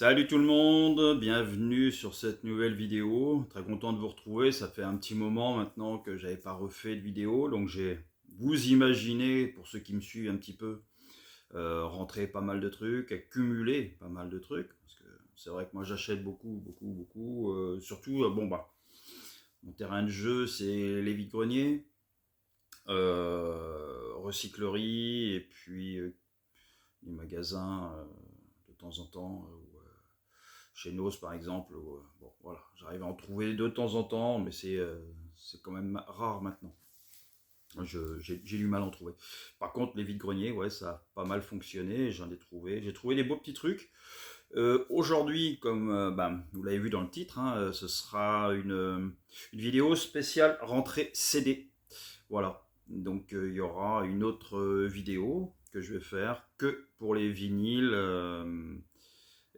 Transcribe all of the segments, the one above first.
Salut tout le monde, bienvenue sur cette nouvelle vidéo. Très content de vous retrouver, ça fait un petit moment maintenant que j'avais pas refait de vidéo, donc vous imaginez, pour ceux qui me suivent un petit peu, rentrer pas mal de trucs, accumuler pas mal de trucs, parce que c'est vrai que moi j'achète beaucoup, surtout, mon terrain de jeu c'est les vides-greniers, recyclerie, et puis les magasins de temps en temps, chez Nos par exemple, bon voilà, j'arrive à en trouver de temps en temps, mais c'est quand même rare maintenant. J'ai du mal à en trouver. Par contre, les vides-greniers, ouais, ça a pas mal fonctionné, j'en ai trouvé. J'ai trouvé des beaux petits trucs. Aujourd'hui, comme vous l'avez vu dans le titre, hein, ce sera une vidéo spéciale rentrée CD. Voilà. Donc il y aura une autre vidéo que je vais faire que pour les vinyles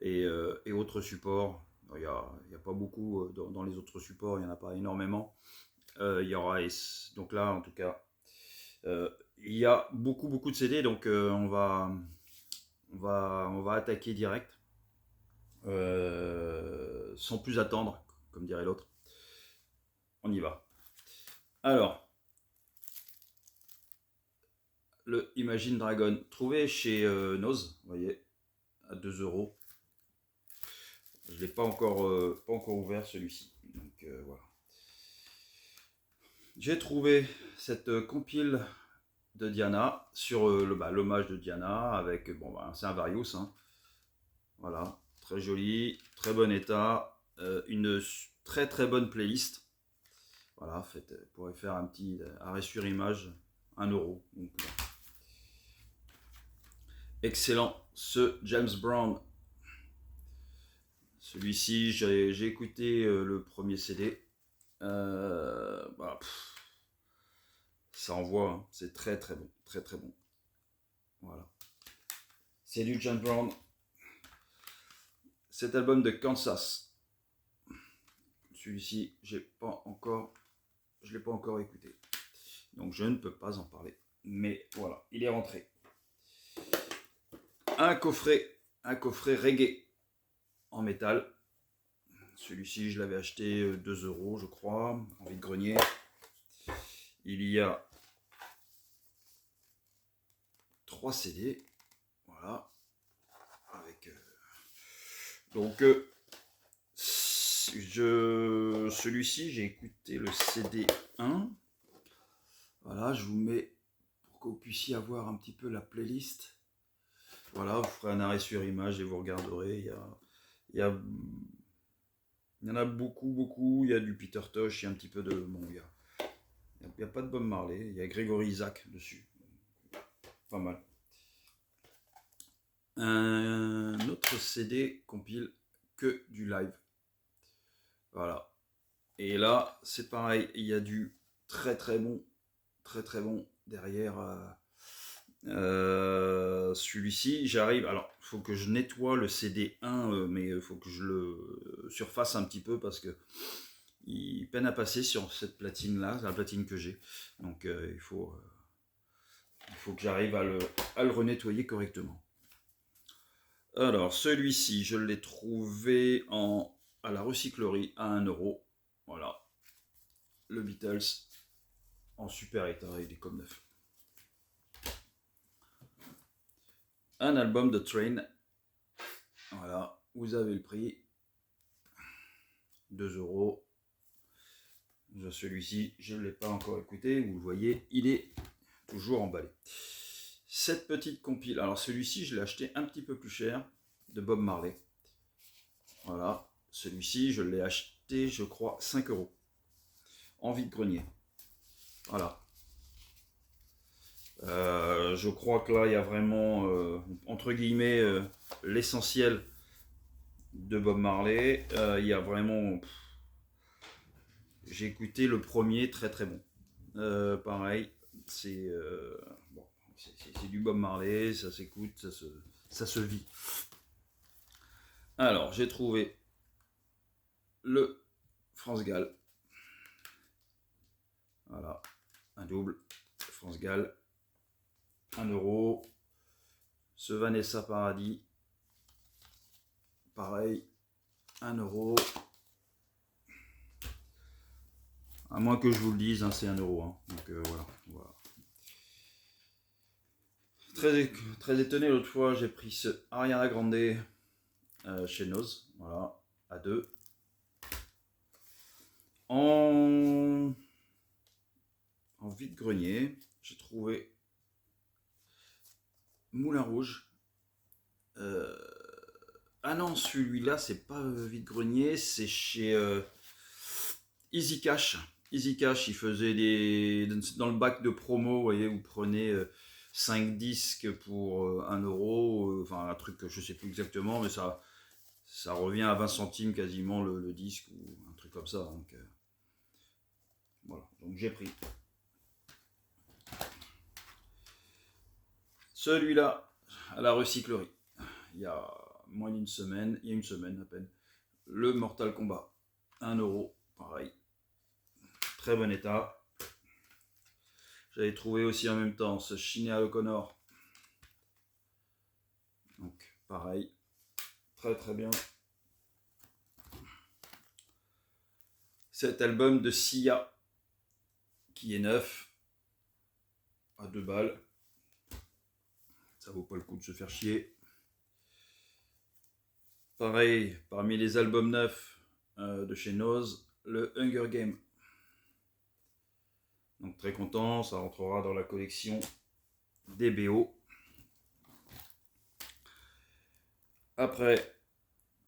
et autres supports. Il y a pas beaucoup dans les autres supports, il n'y en a pas énormément. Il y aura, donc là en tout cas, il y a beaucoup de CD, donc on va attaquer direct, sans plus attendre, comme dirait l'autre. On y va. Alors, le Imagine Dragon, trouvé chez Noz, vous voyez, à 2 €. Je ne l'ai pas encore ouvert celui-ci. Donc voilà. J'ai trouvé cette compile de Diana sur l'hommage de Diana avec c'est un Varius, hein. Voilà, très joli, très bon état, une très bonne playlist. Voilà, vous pourrez faire un petit arrêt sur image, 1 €. Donc, excellent, ce James Brown. Celui-ci, j'ai écouté le premier CD. Ça envoie, hein. C'est très bon, très bon. Voilà. C'est du James Brown. Cet album de Kansas. Celui-ci, je l'ai pas encore écouté. Donc je ne peux pas en parler. Mais voilà, il est rentré. Un coffret reggae en métal. Celui-ci, je l'avais acheté 2 € je crois, en vide-grenier. Il y a 3 CD. Voilà. Avec donc celui-ci, j'ai écouté le CD 1. Voilà, je vous mets pour que vous puissiez avoir un petit peu la playlist. Voilà, vous ferez un arrêt sur image et vous regarderez. Il y en a beaucoup. Il y a du Peter Tosh, il y a un petit peu de. Bon, il n'y a pas de Bob Marley, il y a Gregory Isaac dessus. Pas mal. Un autre CD compile que du live. Voilà. Et là, c'est pareil, il y a du très bon derrière. Celui-ci, j'arrive. Alors, il faut que je nettoie le CD 1, mais il faut que je le surface un petit peu parce que il peine à passer sur cette platine-là, la platine que j'ai. Donc, il faut que j'arrive à le renettoyer correctement. Alors, celui-ci, je l'ai trouvé à la recyclerie à 1 €. Voilà. Le Beatles en super état, il est comme neuf. Un album de Train. Voilà, vous avez le prix. 2 €. Celui-ci, je ne l'ai pas encore écouté. Vous le voyez, il est toujours emballé. Cette petite compile. Alors celui-ci, je l'ai acheté un petit peu plus cher, de Bob Marley. Voilà. Celui-ci, je l'ai acheté, je crois, 5 €. En vide-grenier. Voilà. Je crois que là, il y a vraiment, entre guillemets, l'essentiel de Bob Marley. Il y a vraiment... J'ai écouté le premier, très bon. Pareil, c'est du Bob Marley, ça s'écoute, ça se vit. Alors, j'ai trouvé le France Gall. Voilà, un double France Gall. 1 €. Ce Vanessa Paradis. pareil, 1€. À moins que je vous le dise, hein, c'est 1€. Hein. Donc voilà. Très étonné, l'autre fois, j'ai pris ce Ariana Grande chez Noz. Voilà, à 2. En vide-grenier, j'ai trouvé Moulin Rouge. Ah non, celui-là, c'est pas vide-grenier, c'est chez Easy Cash. Easy Cash, il faisait dans le bac de promo, vous voyez, vous prenez 5 disques pour 1€, enfin un truc que je sais plus exactement, mais ça revient à 20 centimes quasiment le disque, ou un truc comme ça. Donc voilà, donc j'ai pris. Celui-là, à la recyclerie, il y a moins d'une semaine, il y a une semaine à peine, le Mortal Kombat, 1€, pareil, très bon état. J'avais trouvé aussi en même temps ce Sinéad O'Connor, donc pareil, très très bien. Cet album de Sia, qui est neuf, à 2 balles, ça vaut pas le coup de se faire chier. Pareil, parmi les albums neufs de chez Noz, le Hunger Game. Donc très content, ça rentrera dans la collection des BO. Après,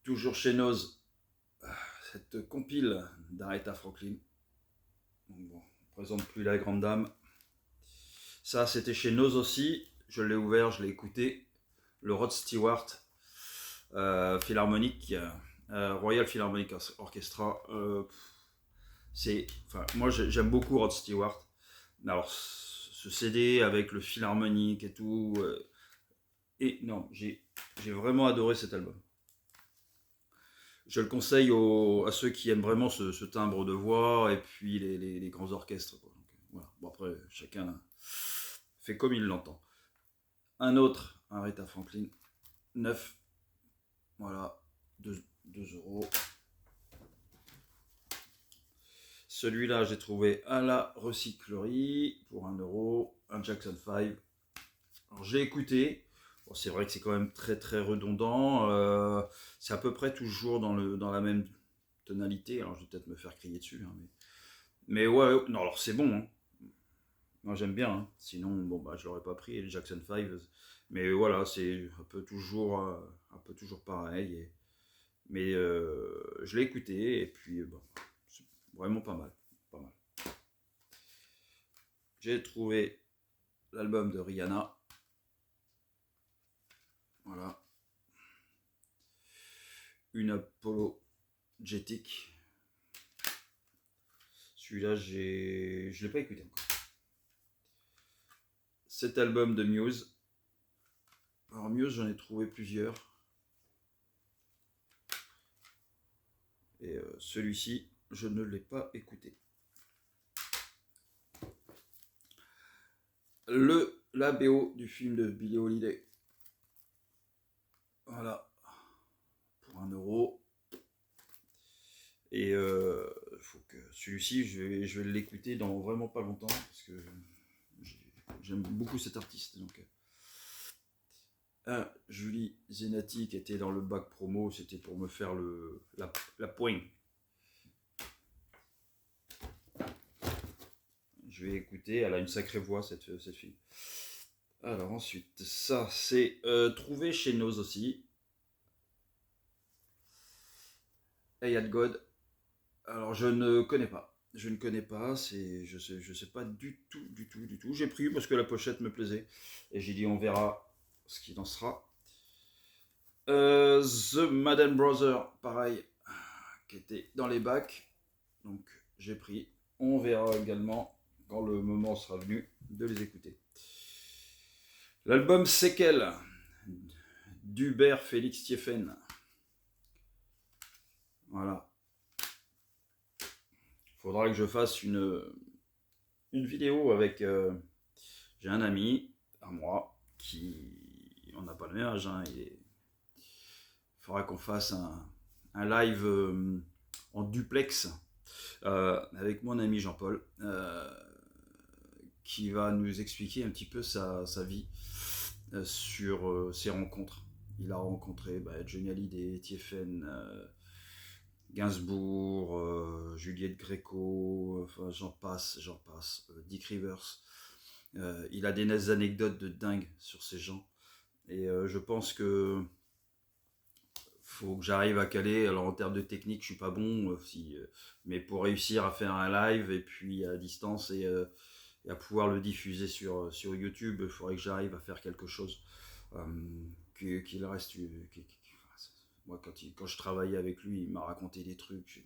toujours chez Noz, cette compile d'Aretha Franklin. Donc bon, on présente plus la grande dame. Ça, c'était chez Noz aussi. Je l'ai ouvert, je l'ai écouté. Le Rod Stewart Philharmonic, Royal Philharmonic Orchestra. Moi, j'aime beaucoup Rod Stewart. Alors, ce CD avec le Philharmonic et tout. Et non, j'ai vraiment adoré cet album. Je le conseille à ceux qui aiment vraiment ce timbre de voix et puis les grands orchestres. Quoi. Donc, voilà. Bon, après, chacun fait comme il l'entend. Un autre, Aretha Franklin, 9. Voilà, 2€. Celui-là, j'ai trouvé à la recyclerie pour 1€, un Jackson 5. Alors, j'ai écouté. Bon, c'est vrai que c'est quand même très très redondant. C'est à peu près toujours dans la même tonalité. Alors, je vais peut-être me faire crier dessus. Hein, mais ouais, non, alors c'est bon. Hein. Moi, j'aime bien. Hein. Sinon, bon, bah, je l'aurais pas pris, les Jackson 5. Mais voilà, c'est un peu toujours pareil. Mais je l'ai écouté et puis bon, c'est vraiment pas mal. Pas mal. J'ai trouvé l'album de Rihanna. Voilà. Une Apologetic. Celui-là, je l'ai pas écouté encore. Cet album de Muse. Alors Muse, j'en ai trouvé plusieurs. Et celui-ci, je ne l'ai pas écouté. La BO du film de Billie Holiday. Voilà. Pour 1€. Et faut que celui-ci, je vais l'écouter dans vraiment pas longtemps parce que j'aime beaucoup cet artiste. Donc, Julie Zenati qui était dans le bac promo, c'était pour me faire la poigne. Je vais écouter, elle a une sacrée voix cette fille. Alors ensuite, ça c'est trouvé chez Noz aussi. Ayad God. Alors je ne connais pas. Je ne connais pas, je sais pas du tout. J'ai pris parce que la pochette me plaisait. Et j'ai dit on verra ce qu'il en sera. The Madden Brother, pareil, qui était dans les bacs. Donc j'ai pris. On verra également quand le moment sera venu de les écouter. L'album Séquelles d'Hubert Félix Thieffen. Voilà. Faudra que je fasse une vidéo avec. J'ai un ami à moi qui. On n'a pas le même âge, hein, faudra qu'on fasse un live en duplex avec mon ami Jean-Paul, qui va nous expliquer un petit peu sa vie sur ses rencontres. Il a rencontré Johnny Hallyday, TFN, Gainsbourg, Juliette Gréco, enfin j'en passe, Dick Rivers. Il a des anecdotes de dingue sur ces gens. Et je pense que faut que j'arrive à caler. Alors en termes de technique, je suis pas bon, mais pour réussir à faire un live et puis à distance et à pouvoir le diffuser sur YouTube, il faudrait que j'arrive à faire quelque chose qu'il reste. Moi, quand je travaillais avec lui, il m'a raconté des trucs,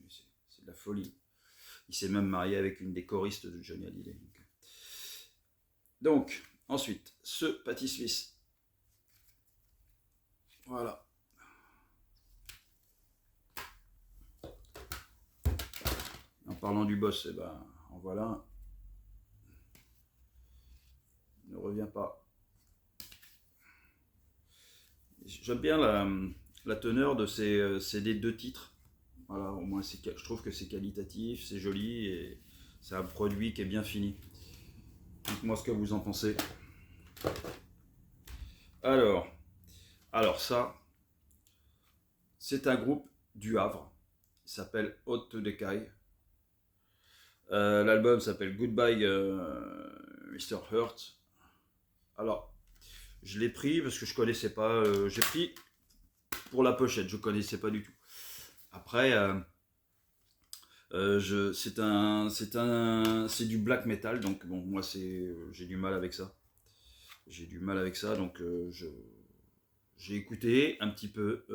c'est de la folie. Il s'est même marié avec une des choristes de Johnny Hallyday. Donc, ensuite, ce Patti Smith. Voilà. En parlant du boss, en voilà un. Ne revient pas. J'aime bien la teneur de ces deux titres. Voilà, au moins je trouve que c'est qualitatif, c'est joli et c'est un produit qui est bien fini. Dites-moi ce que vous en pensez. Alors ça, c'est un groupe du Havre. Il s'appelle Ode to Decay. L'album s'appelle Goodbye Mr. Hurt. Alors, je l'ai pris parce que je connaissais pas. J'ai pris pour la pochette, je connaissais pas du tout. Après, c'est du black metal, donc bon, moi j'ai du mal avec ça. Donc j'ai écouté un petit peu,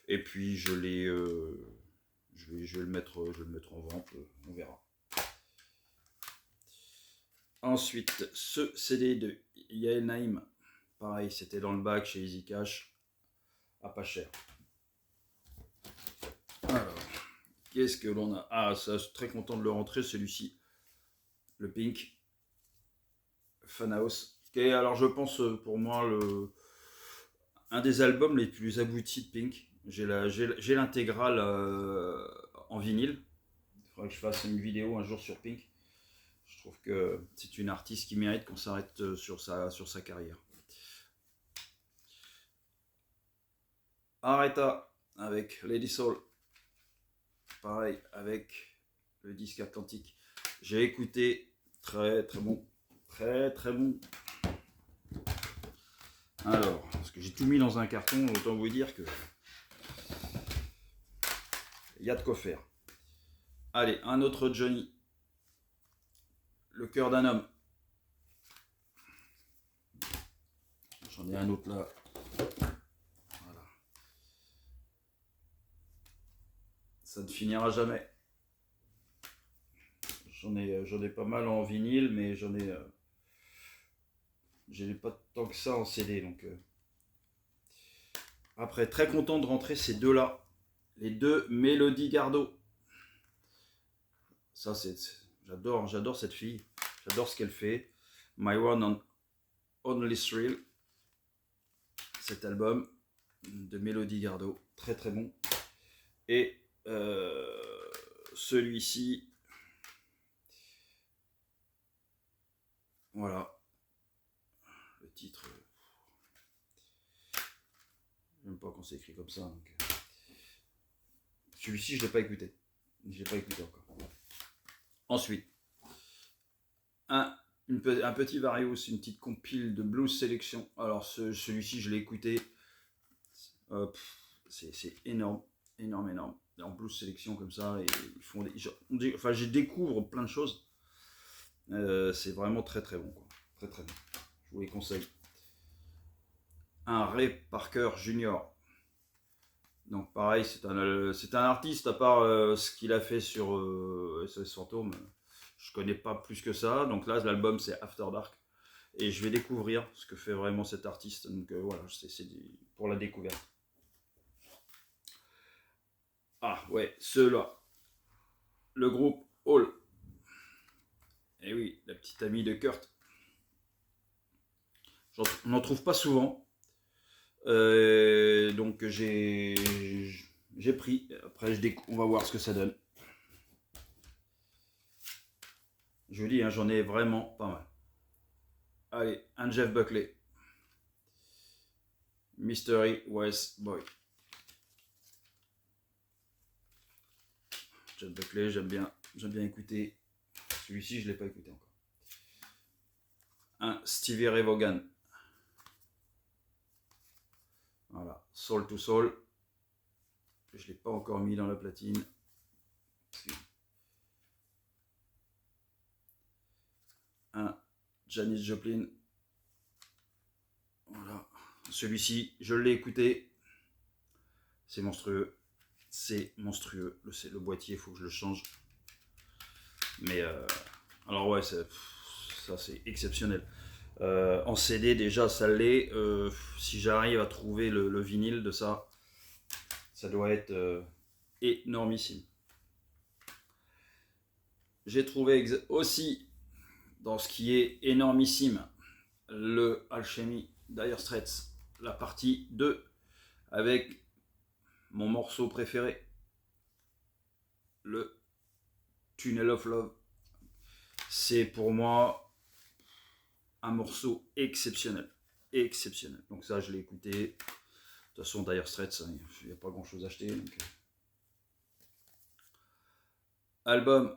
et puis je vais le mettre en vente, on verra. Ensuite, ce CD de Yael Naïm, pareil, c'était dans le bac chez Easy Cash, à pas cher. Alors, qu'est-ce que l'on a? Ah, ça, je suis très content de le rentrer, celui-ci. Le Pink. Funhouse. Qui est, alors, je pense, pour moi, un des albums les plus aboutis de Pink. J'ai l'intégrale en vinyle. Il faudra que je fasse une vidéo un jour sur Pink. Je trouve que c'est une artiste qui mérite qu'on s'arrête sur sa carrière. Aretha avec Lady Soul. Pareil, avec le disque Atlantique. J'ai écouté, très très bon. Très très bon. Alors, parce que j'ai tout mis dans un carton, autant vous dire que il y a de quoi faire. Allez, un autre Johnny. Le cœur d'un homme. J'en ai un autre là. Voilà. Ça ne finira jamais. J'en ai pas mal en vinyle, mais j'en ai pas tant que ça en CD. Donc, après, très content de rentrer ces deux-là. Les deux Mélodie Gardot. Ça, j'adore cette fille. J'adore ce qu'elle fait. My One and Only Thrill. Cet album de Mélodie Gardot. Très très bon. Et celui-ci. Voilà. Le titre. J'aime pas quand c'est écrit comme ça. Donc. Celui-ci, je l'ai pas écouté. Je l'ai pas écouté encore. Ensuite, un petit Various, une petite compile de blues sélection. Alors celui-ci, je l'ai écouté. C'est énorme. En blues sélection comme ça, et ils font enfin, je découvre plein de choses. C'est vraiment très très bon, quoi. Très très bon. Je vous les conseille. Un Ray Parker Jr. Donc pareil, c'est un artiste, à part ce qu'il a fait sur SOS Fantôme, je connais pas plus que ça. Donc là, l'album c'est After Dark. Et je vais découvrir ce que fait vraiment cet artiste. Donc voilà, c'est pour la découverte. Ah ouais, ceux-là. Le groupe Hall. Et oui, la petite amie de Kurt. On n'en trouve pas souvent. donc j'ai pris. Après, on va voir ce que ça donne. Je vous dis, hein, j'en ai vraiment pas mal. Allez, un Jeff Buckley. Mystery West Boy. Jeff Buckley, j'aime bien écouter. Celui-ci, je ne l'ai pas écouté encore. Un Stevie Ray Vaughan. Voilà, Soul to Soul. Je ne l'ai pas encore mis dans la platine. Un Janis Joplin. Voilà. Celui-ci, je l'ai écouté. C'est monstrueux. C'est monstrueux. Le boîtier, il faut que je le change. Mais alors ouais, ça c'est exceptionnel. En CD déjà ça l'est. Si j'arrive à trouver le vinyle de ça, ça doit être énormissime. J'ai trouvé aussi dans ce qui est énormissime le Alchemy Dire Straits, la partie 2 avec mon morceau préféré, le Tunnel of Love. C'est pour moi un morceau exceptionnel. Exceptionnel. Donc ça, je l'ai écouté. De toute façon, Dire Straits, il n'y a pas grand-chose à acheter. Donc... Album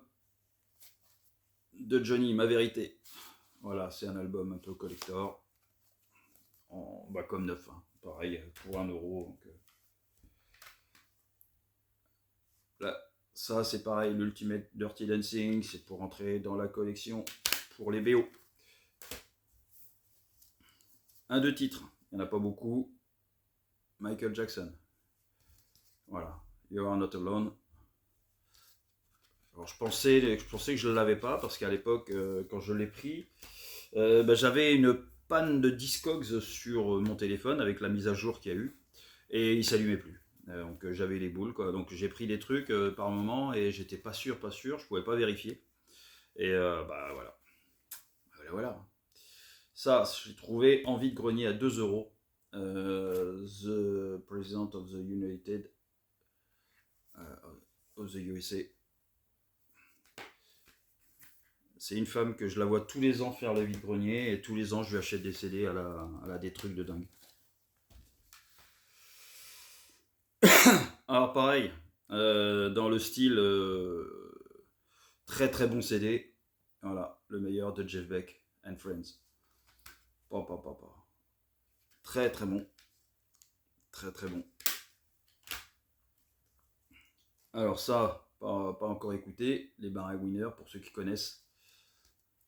de Johnny, Ma Vérité. Voilà, c'est un album un peu collector. Comme neuf. Hein. Pareil, pour 1€. Donc, là, ça, c'est pareil, l'Ultimate Dirty Dancing. C'est pour entrer dans la collection pour les BO. Un de titres, il n'y en a pas beaucoup. Michael Jackson. Voilà, You Are Not Alone. Alors je pensais que je ne l'avais pas parce qu'à l'époque, quand je l'ai pris, j'avais une panne de Discogs sur mon téléphone avec la mise à jour qu'il y a eu et il ne s'allumait plus. Donc j'avais les boules, quoi. Donc j'ai pris des trucs par moment et j'étais pas sûr, je pouvais pas vérifier. Et voilà. Ça, j'ai trouvé en vide-grenier à 2€. The President of the United of the USA. C'est une femme que je la vois tous les ans faire le vide-grenier et tous les ans je lui achète des CD, elle a des trucs de dingue. Alors pareil, dans le style très très bon CD, voilà, le meilleur de Jeff Beck and Friends. Très très bon. Très très bon. Alors ça, pas encore écouté, les Barry Winner pour ceux qui connaissent.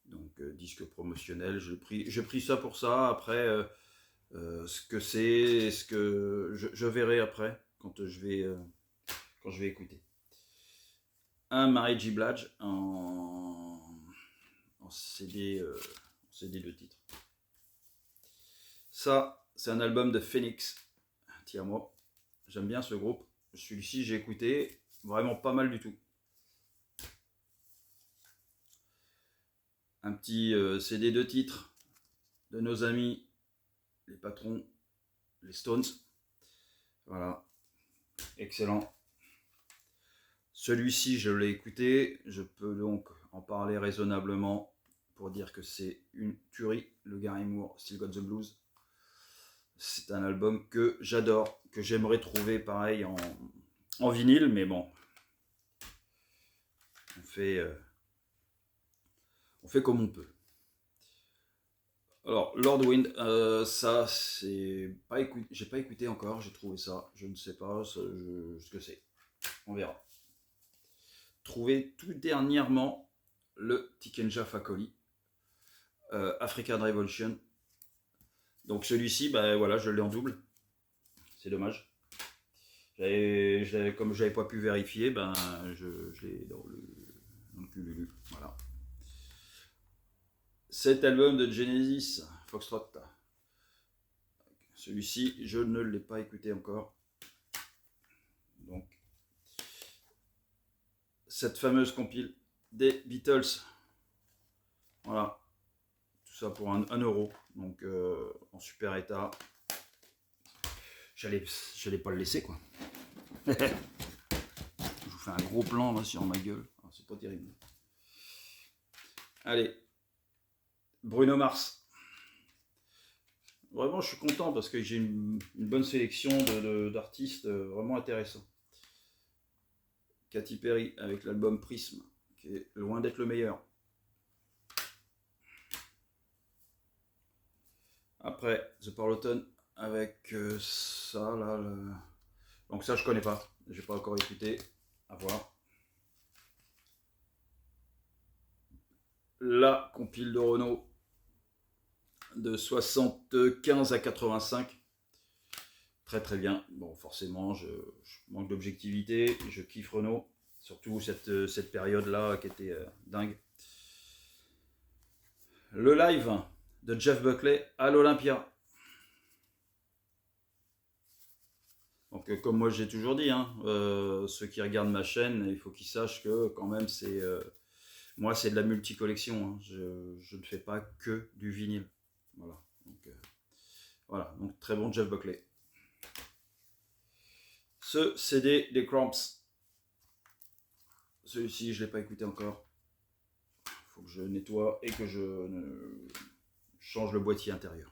Donc disque promotionnel, j'ai pris ça pour ça. Après, ce que c'est, ce que je verrai après quand je vais écouter. Un Mary J. Blige en CD de titre. Ça, c'est un album de Phoenix. Tiens-moi, j'aime bien ce groupe. Celui-ci, j'ai écouté, vraiment pas mal du tout. Un petit CD de titre de nos amis, les patrons, les Stones. Voilà, excellent. Celui-ci, je l'ai écouté, je peux donc en parler raisonnablement pour dire que c'est une tuerie, le Gary Moore, Still Got the Blues. C'est un album que j'adore, que j'aimerais trouver pareil en vinyle, mais bon, on fait comme on peut. Alors, Lord Wind, ça, j'ai pas écouté encore, j'ai trouvé ça, je ne sais pas ce que c'est, on verra. Trouvé tout dernièrement le Tikenja Fakoli, African Revolution. Donc celui-ci, voilà, je l'ai en double, c'est dommage. Comme j'avais pas pu vérifier, je l'ai dans le Cululu, voilà. Cet album de Genesis, Foxtrot. Celui-ci, je ne l'ai pas écouté encore. Donc, cette fameuse compile des Beatles. Voilà. Tout ça pour 1€. Donc, en super état. j'allais pas le laisser, quoi. Je vous fais un gros plan là sur ma gueule. Ah, c'est pas terrible. Allez, Bruno Mars. Vraiment, je suis content parce que j'ai une bonne sélection d'artistes vraiment intéressants. Katy Perry avec l'album Prism, qui est loin d'être le meilleur. Après, The Parloton avec ça là. Donc ça, je connais pas. J'ai pas encore écouté. À voir. La compile de Renault de 75 à 85. Très très bien. Bon, forcément, je manque d'objectivité. Je kiffe Renault. Surtout cette période-là qui était dingue. Le live de Jeff Buckley à l'Olympia. Donc, comme moi j'ai toujours dit, hein, ceux qui regardent ma chaîne, il faut qu'ils sachent que quand même c'est... moi c'est de la multi-collection. Hein. Je ne fais pas que du vinyle. Voilà. Donc très bon Jeff Buckley. Ce CD des Cramps. Celui-ci, je ne l'ai pas écouté encore. Il faut que je nettoie et que je change le boîtier intérieur.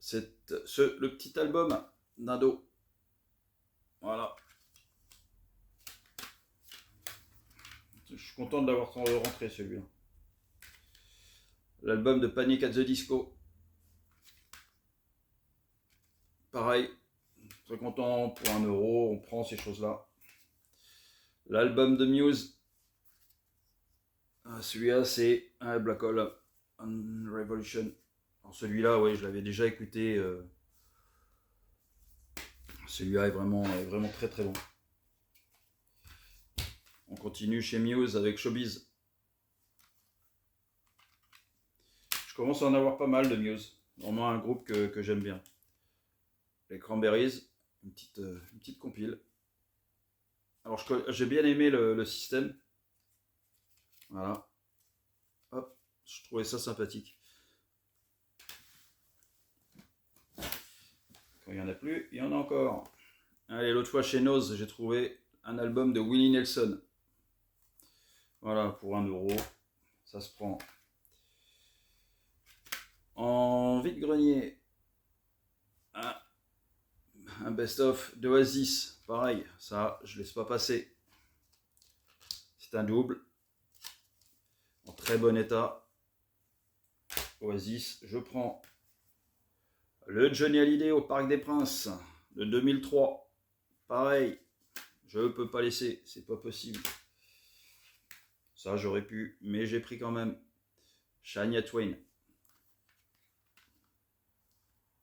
C'est le petit album Nado. Voilà. Je suis content de l'avoir rentré celui-là. L'album de Panic at the Disco. Pareil. Très content pour 1 euro. On prend ces choses-là. L'album de Muse. Celui-là, c'est Black Hole Revolution. Alors celui-là, ouais, je l'avais déjà écouté. Celui-là est vraiment très très bon. On continue chez Muse avec Showbiz. Je commence à en avoir pas mal de Muse. Vraiment un groupe que j'aime bien. Les Cranberries, une petite compile. Alors j'ai bien aimé le système. Voilà. Hop, je trouvais ça sympathique. Quand il n'y en a plus, il y en a encore. Allez, l'autre fois chez Nose, j'ai trouvé un album de Willie Nelson. Voilà, pour 1 euro. Ça se prend. En vide-grenier, un best-of d'Oasis. Pareil, ça, je laisse pas passer. C'est un double. En très bon état. Oasis, je prends. Le Johnny Hallyday au Parc des Princes de 2003. Pareil, je ne peux pas laisser, c'est pas possible. Ça, j'aurais pu, mais j'ai pris quand même. Shania Twain.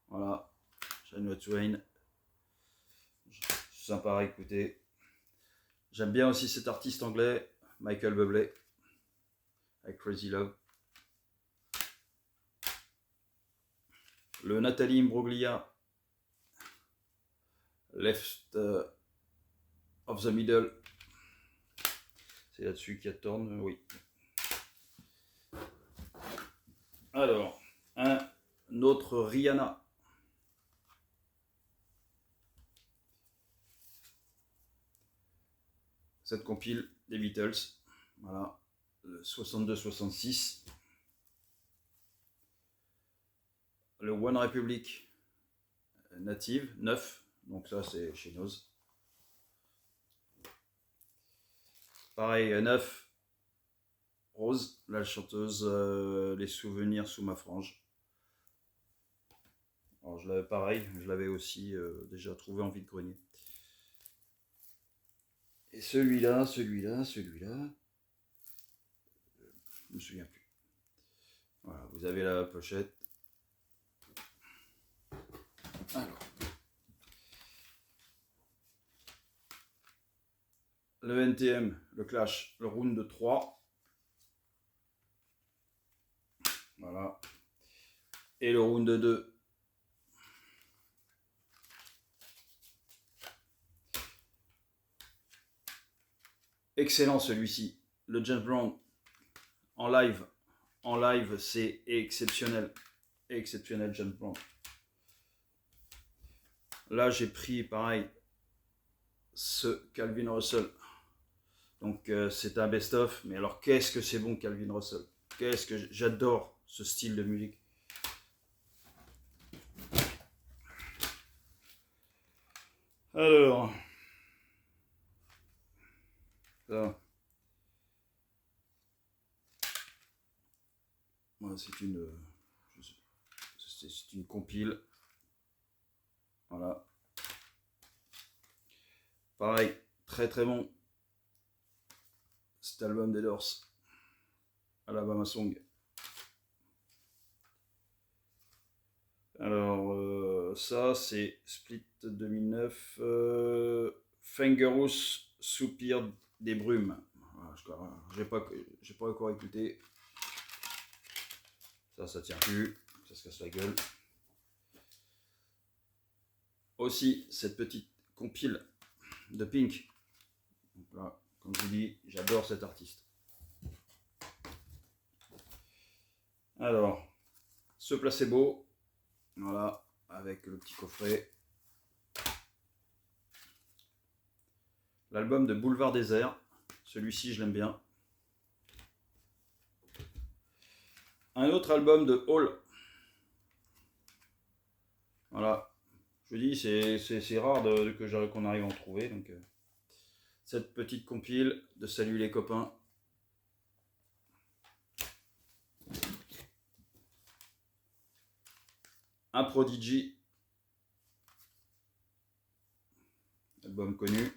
Voilà, Shania Twain. C'est sympa à écouter. J'aime bien aussi cet artiste anglais, Michael Bublé, avec Crazy Love. Le Nathalie Imbruglia, Left of the Middle. C'est là-dessus qu'il y a Torn, oui. Alors, un autre Rihanna. Cette compile des Beatles. Voilà, le 62-66. Le One Republic Native, 9. Donc ça, c'est chez Nose. Pareil, 9. Rose, la chanteuse Les Souvenirs sous ma frange. Alors je l'avais pareil, je l'avais aussi déjà trouvé en vide-grenier. Et celui-là, je me souviens plus. Voilà, vous avez la pochette. Alors. Le NTM, le Clash, le round de 3. Voilà. Et le round de 2. Excellent celui-ci. Le James Brown en live. En live, c'est exceptionnel. Exceptionnel James Brown. là j'ai pris pareil ce Calvin Russell. Donc c'est un best-of, mais alors qu'est-ce que c'est bon Calvin Russell. Qu'est-ce que j'adore ce style de musique. Alors, ça. Voilà, c'est une compile. Voilà. Pareil, très très bon. Cet album des Doors. Alabama Song. Alors, ça c'est Split 2009. Fingerous Soupir des Brumes. Voilà, j'ai pas encore écouté. Ça tient plus. Ça se casse la gueule. Aussi, cette petite compile de Pink. Donc là, comme je vous dis, j'adore cet artiste. Alors, ce placebo, voilà, avec le petit coffret. L'album de Boulevard Désert, celui-ci je l'aime bien. Un autre album de Hall. Voilà, je vous dis, c'est rare qu'on arrive à en trouver. Donc, cette petite compile de Salut les copains. Un Prodigy. Album connu.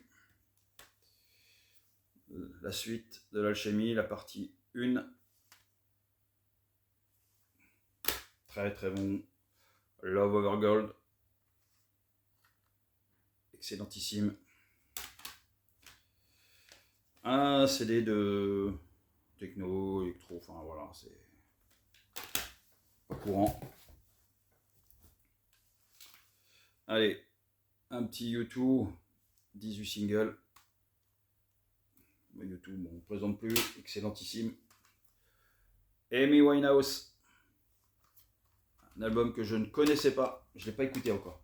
La suite de l'alchimie, la partie 1. Très très bon. Love Over Gold. Excellentissime. Un CD de techno, électro, enfin voilà, c'est pas courant. Allez, un petit U2, 18 singles. U2, bon, on ne présente plus, excellentissime. Amy Winehouse, un album que je ne connaissais pas, je ne l'ai pas écouté encore.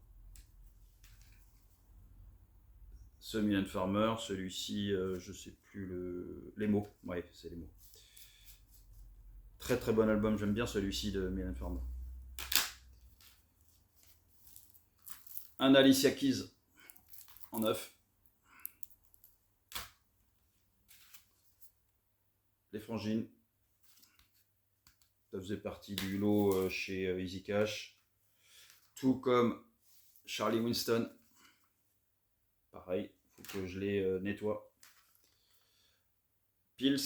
Ce Mylène Farmer, celui-ci, je sais plus les mots, ouais, c'est les mots. Très très bon album, j'aime bien celui-ci de Mylène Farmer. Un Alicia Keys en 9. Les Frangines. Ça faisait partie du lot chez Easy Cash. Tout comme Charlie Winston. Pareil, il faut que je les nettoie. Pils,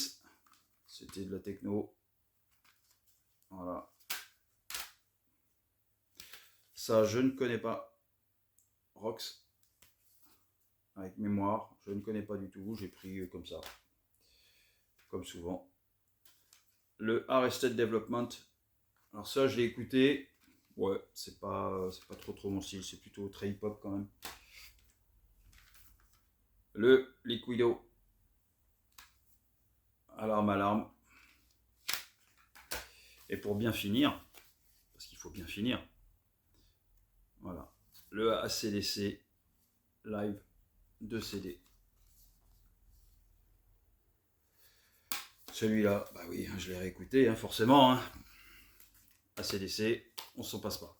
c'était de la techno. Voilà. Ça, je ne connais pas. Rox, avec mémoire, je ne connais pas du tout. J'ai pris comme ça, comme souvent. Le Arrested Development. Alors ça, je l'ai écouté. Ouais, c'est pas trop mon style. C'est plutôt très hip-hop quand même. Le Liquido. Alarme. Et pour bien finir, parce qu'il faut bien finir, voilà, le ACDC Live 2 CD. Celui-là, bah oui, je l'ai réécouté, forcément. ACDC, on s'en passe pas.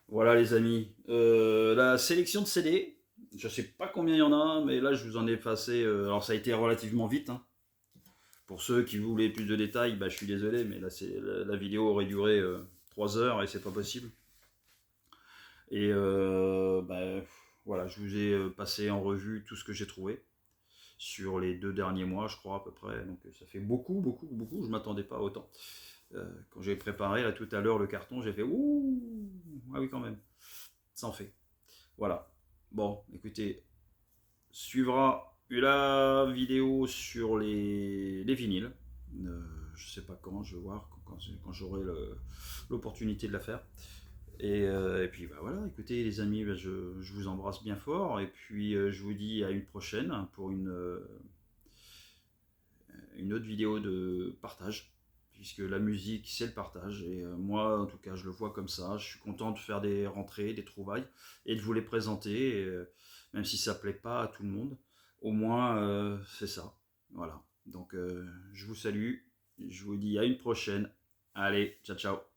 Voilà les amis, la sélection de CD, je sais pas combien il y en a, mais là je vous en ai passé, alors ça a été relativement vite. Pour ceux qui voulaient plus de détails, bah, je suis désolé, mais là la vidéo aurait duré 3 heures et c'est pas possible. Et voilà, je vous ai passé en revue tout ce que j'ai trouvé sur les 2 derniers mois, je crois à peu près. Donc ça fait beaucoup. Je m'attendais pas à autant. Quand j'ai préparé là tout à l'heure le carton, j'ai fait ouh, ah oui quand même, ça en fait. Voilà. Bon, écoutez, suivra la vidéo sur les vinyles. Je sais pas quand, je vais voir quand j'aurai l'opportunité de la faire. Et puis bah voilà, écoutez les amis, je vous embrasse bien fort et puis je vous dis à une prochaine pour une autre vidéo de partage. puisque la musique, c'est le partage. Et moi, en tout cas, je le vois comme ça. Je suis content de faire des rentrées, des trouvailles, et de vous les présenter, même si ça plaît pas à tout le monde. Au moins, c'est ça. Voilà. Donc, je vous salue. Je vous dis à une prochaine. Allez, ciao, ciao.